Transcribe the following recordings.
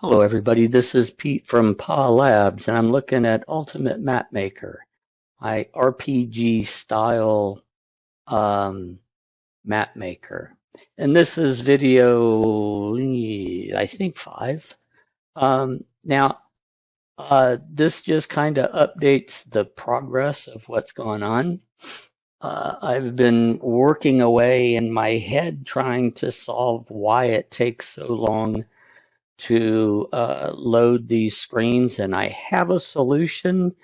Hello everybody, this is Pete from PA Labs and I'm looking at Ultimate Map Maker, my RPG style map maker. And this is video, I think 5. Now, this just kind of updates the progress of what's going on. I've been working away in my head trying to solve why it takes so long to load these screens, and I have a solution,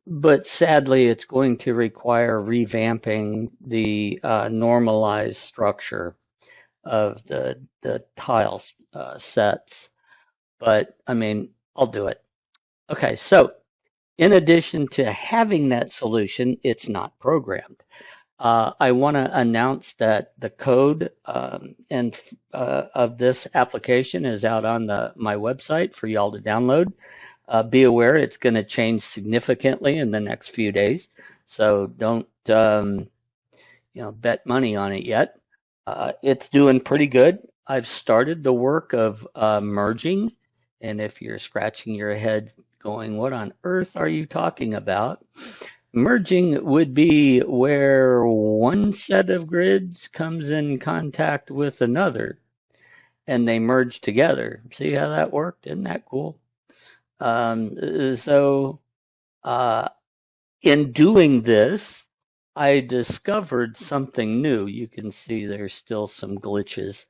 but sadly it's going to require revamping the normalized structure of the tiles sets. But I mean, I'll do it. Okay, so in addition to having that solution, it's not programmed. I want to announce that the code of this application is out on my website for y'all to download. Be aware it's going to change significantly in the next few days, so don't bet money on it yet. It's doing pretty good. I've started the work of merging, and if you're scratching your head going, what on earth are you talking about? Merging would be where one set of grids comes in contact with another and they merge together. See how that worked? Isn't that cool? So in doing this, I discovered something new. You can see there's still some glitches.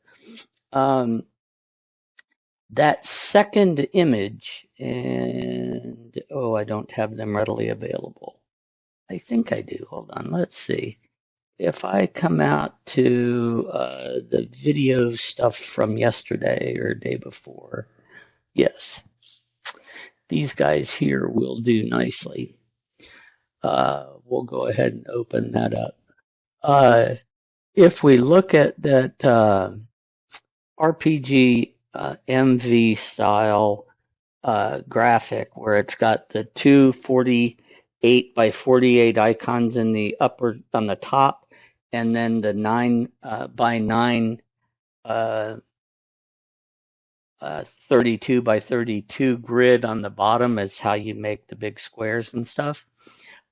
That second image, and I don't have them readily available. I think I do. Hold on. Let's see. If I come out to the video stuff from yesterday or day before, yes, these guys here will do nicely. We'll go ahead and open that up. If we look at that RPG MV style graphic where it's got the 248 by 48 icons in the upper on the top, and then the 9 by 9 32 by 32 grid on the bottom is how you make the big squares and stuff.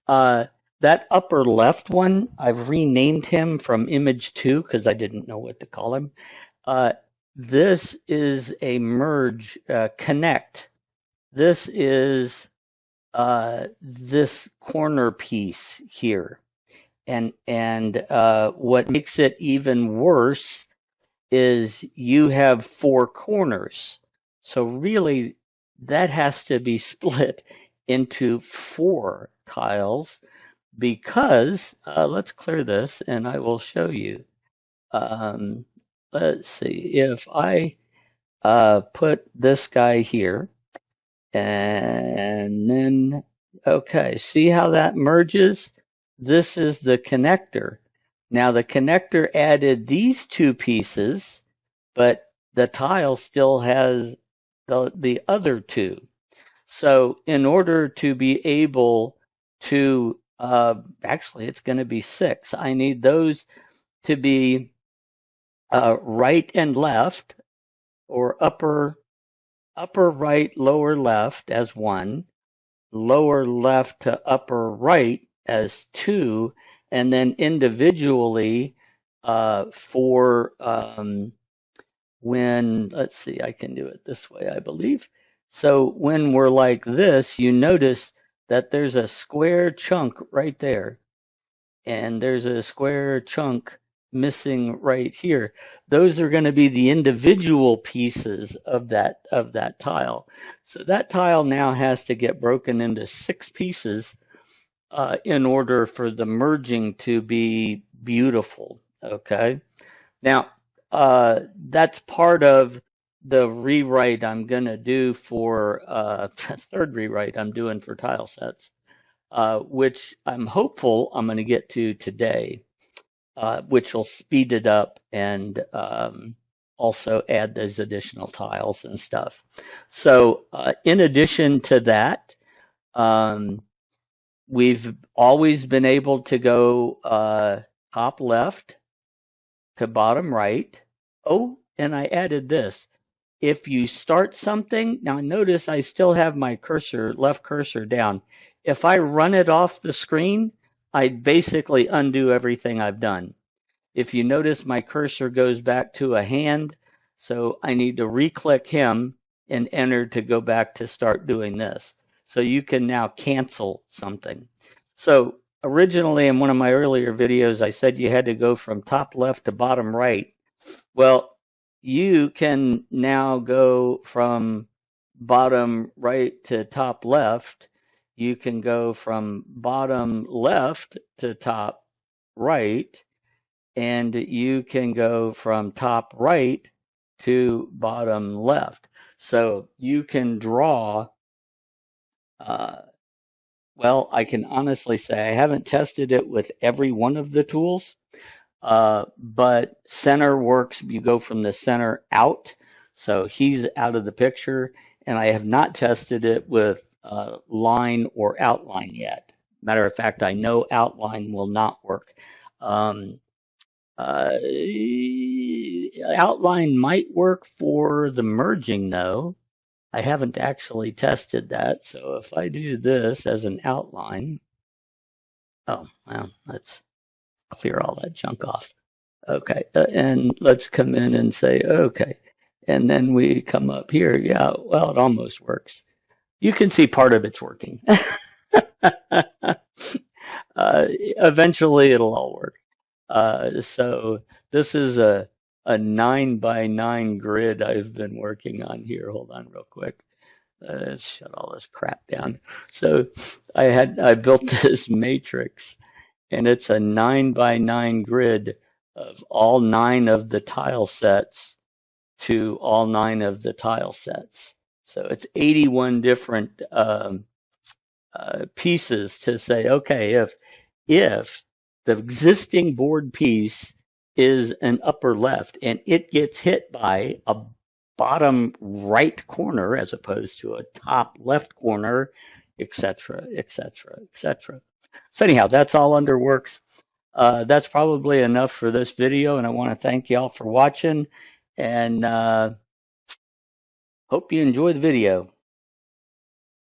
That upper left one, I've renamed him from image 2 because I didn't know what to call him. This is a merge connect. This is this corner piece here. And what makes it even worse is you have 4 corners. So really that has to be split into 4 tiles because, let's clear this and I will show you. Let's see, if I put this guy here and then, okay, see how that merges? This is the connector. Now the connector added these 2 pieces, but the tile still has the other 2. So in order to be able to, actually it's going to be 6. I need those to be right and left, or upper right, lower left as 1, lower left to upper right as 2, and then individually for when, let's see, I can do it this way, I believe. So when we're like this, you notice that there's a square chunk right there, and there's a square chunk missing right here. Those are going to be the individual pieces of that tile. So that tile now has to get broken into 6 pieces in order for the merging to be beautiful. Okay. Now that's part of the rewrite I'm going to do for third rewrite I'm doing for TileSets, which I'm hopeful I'm going to get to today. Which will speed it up and also add those additional tiles and stuff. So in addition to that, we've always been able to go top left to bottom right. Oh, and I added this. if you start something, now notice I still have my cursor, left cursor down. If I run it off the screen, I basically undo everything I've done. If you notice, my cursor goes back to a hand, so I need to re-click him and enter to go back to start doing this. So you can now cancel something. So originally in one of my earlier videos, I said you had to go from top left to bottom right. Well, you can now go from bottom right to top left. You can go from bottom left to top right, and you can go from top right to bottom left. So you can draw, uh, well, I can honestly say I haven't tested it with every one of the tools, but center works. You go from the center out, so he's out of the picture, and I have not tested it with line or outline yet. Matter of fact, I know outline will not work. Um, uh, Outline might work for the merging though. I haven't actually tested that. So if I do this as an outline, oh, well, let's clear all that junk off. Okay. And let's come in and say, okay. And then we come up here. Yeah, well, it almost works. You can see part of it's working. Eventually it'll all work. So this is a 9 by 9 grid I've been working on here. Hold on real quick. Let's shut all this crap down. So I built this matrix, and it's a 9 by 9 grid of all 9 of the tile sets to all 9 of the tile sets. So it's 81 different pieces to say, okay, if the existing board piece is an upper left and it gets hit by a bottom right corner as opposed to a top left corner, etc., etc., etc. So anyhow, that's all under works. That's probably enough for this video, and I want to thank y'all for watching, and hope you enjoy the video.